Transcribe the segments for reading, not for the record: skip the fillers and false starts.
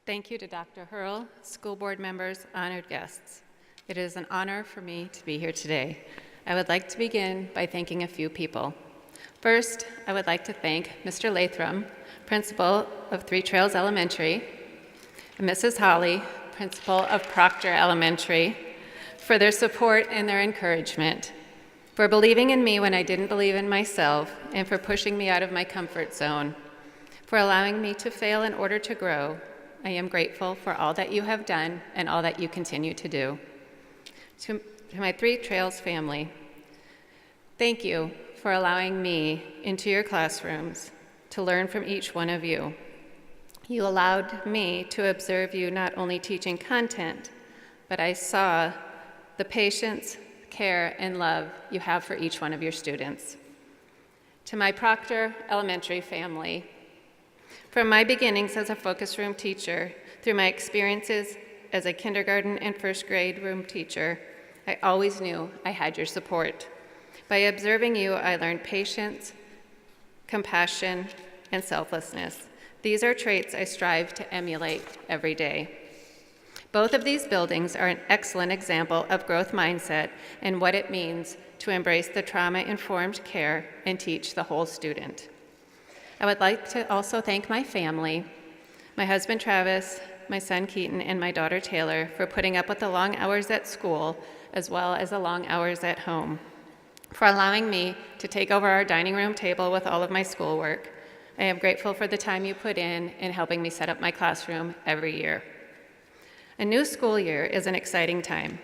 Thank you to Dr. Hurl, school board members, honored guests. It is an honor for me to be here today. I would like to begin by thanking a few people. First, I would like to thank Mr. Lathram, principal of Three Trails Elementary, and Mrs. Holly, principal of Proctor Elementary, for their support and their encouragement, for believing in me when I didn't believe in myself, and for pushing me out of my comfort zone, for allowing me to fail in order to grow. I am grateful for all that you have done and all that you continue to do. To my Three Trails family, thank you for allowing me into your classrooms to learn from each one of you. You allowed me to observe you not only teaching content, but I saw the patience, care, and love you have for each one of your students. To my Proctor Elementary family, from my beginnings as a focus room teacher, through my experiences as a kindergarten and first grade room teacher, I always knew I had your support. By observing you, I learned patience, compassion, and selflessness. These are traits I strive to emulate every day. Both of these buildings are an excellent example of growth mindset and what it means to embrace the trauma-informed care and teach the whole student. I would like to also thank my family, my husband Travis, my son Keaton, and my daughter Taylor for putting up with the long hours at school as well as the long hours at home, for allowing me to take over our dining room table with all of my schoolwork. I am grateful for the time you put in helping me set up my classroom every year. A new school year is an exciting time.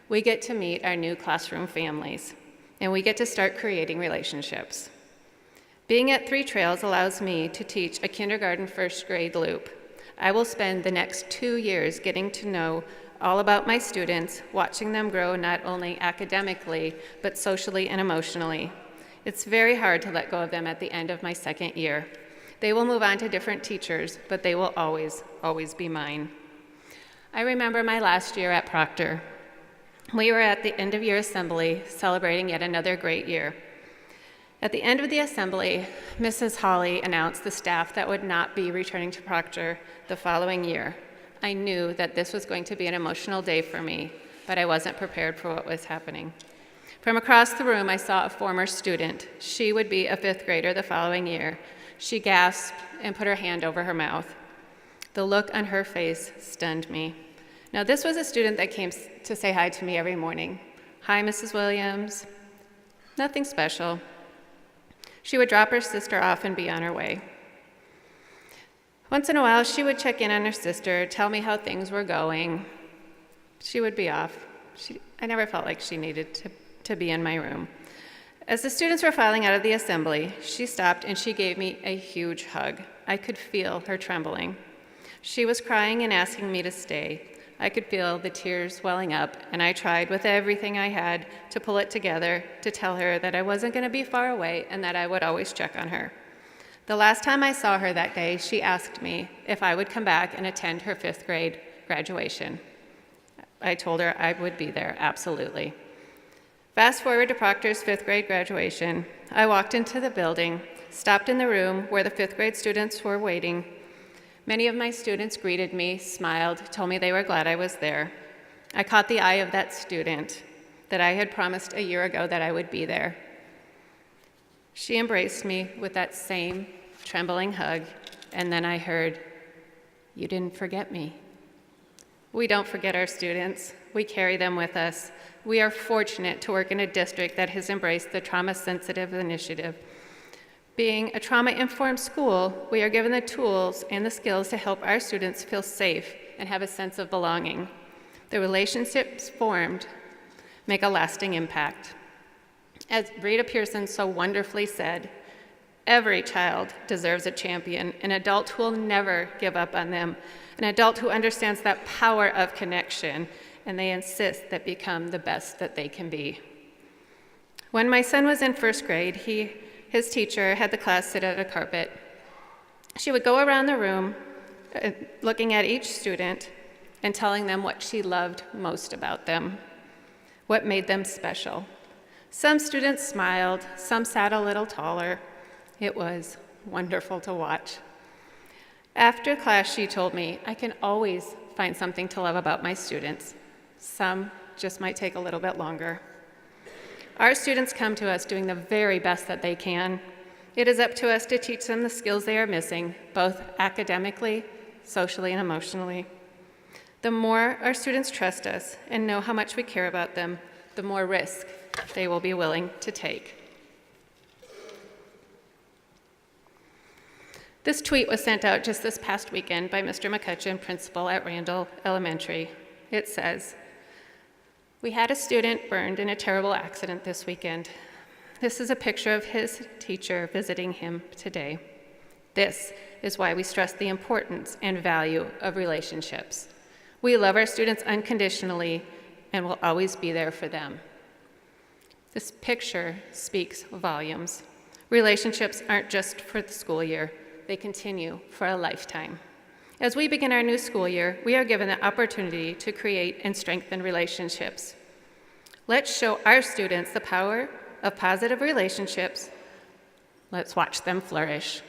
We get to meet our new classroom families, and we get to start creating relationships. Being at Three Trails allows me to teach a kindergarten first grade loop. I will spend the next 2 years getting to know all about my students, watching them grow not only academically, but socially and emotionally. It's very hard to let go of them at the end of my second year. They will move on to different teachers, but they will always, always be mine. I remember my last year at Proctor. We were at the end of year assembly, celebrating yet another great year. At the end of the assembly, Mrs. Holly announced the staff that would not be returning to Proctor the following year. I knew that this was going to be an emotional day for me, but I wasn't prepared for what was happening. From across the room, I saw a former student. She would be a fifth grader the following year. She gasped and put her hand over her mouth. The look on her face stunned me. Now, this was a student that came to say hi to me every morning. Hi, Mrs. Williams. Nothing special. She would drop her sister off and be on her way. Once in a while, she would check in on her sister, tell me how things were going. She would be off. I never felt like she needed to be in my room. As the students were filing out of the assembly, she stopped and she gave me a huge hug. I could feel her trembling. She was crying and asking me to stay. I could feel the tears welling up, and I tried with everything I had to pull it together to tell her that I wasn't going to be far away and that I would always check on her. The last time I saw her that day, she asked me if I would come back and attend her fifth grade graduation. I told her I would be there, absolutely. Fast forward to Proctor's fifth grade graduation. I walked into the building, stopped in the room where the fifth grade students were waiting. Many of my students greeted me, smiled, told me they were glad I was there. I caught the eye of that student that I had promised a year ago that I would be there. She embraced me with that same trembling hug, and then I heard, "You didn't forget me." We don't forget our students. We carry them with us. We are fortunate to work in a district that has embraced the trauma-sensitive initiative. Being a trauma-informed school, we are given the tools and the skills to help our students feel safe and have a sense of belonging. The relationships formed make a lasting impact. As Rita Pearson so wonderfully said, every child deserves a champion, an adult who will never give up on them, an adult who understands that power of connection, and they insist that become the best that they can be. When my son was in first grade, his teacher had the class sit at a carpet. She would go around the room looking at each student and telling them what she loved most about them, what made them special. Some students smiled, some sat a little taller. It was wonderful to watch. After class, she told me, I can always find something to love about my students. Some just might take a little bit longer. Our students come to us doing the very best that they can. It is up to us to teach them the skills they are missing, both academically, socially, and emotionally. The more our students trust us and know how much we care about them, the more risk they will be willing to take. This tweet was sent out just this past weekend by Mr. McCutcheon, principal at Randall Elementary. It says, "We had a student burned in a terrible accident this weekend. This is a picture of his teacher visiting him today. This is why we stress the importance and value of relationships. We love our students unconditionally and will always be there for them." This picture speaks volumes. Relationships aren't just for the school year. They continue for a lifetime. As we begin our new school year, we are given the opportunity to create and strengthen relationships. Let's show our students the power of positive relationships. Let's watch them flourish.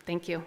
Thank you.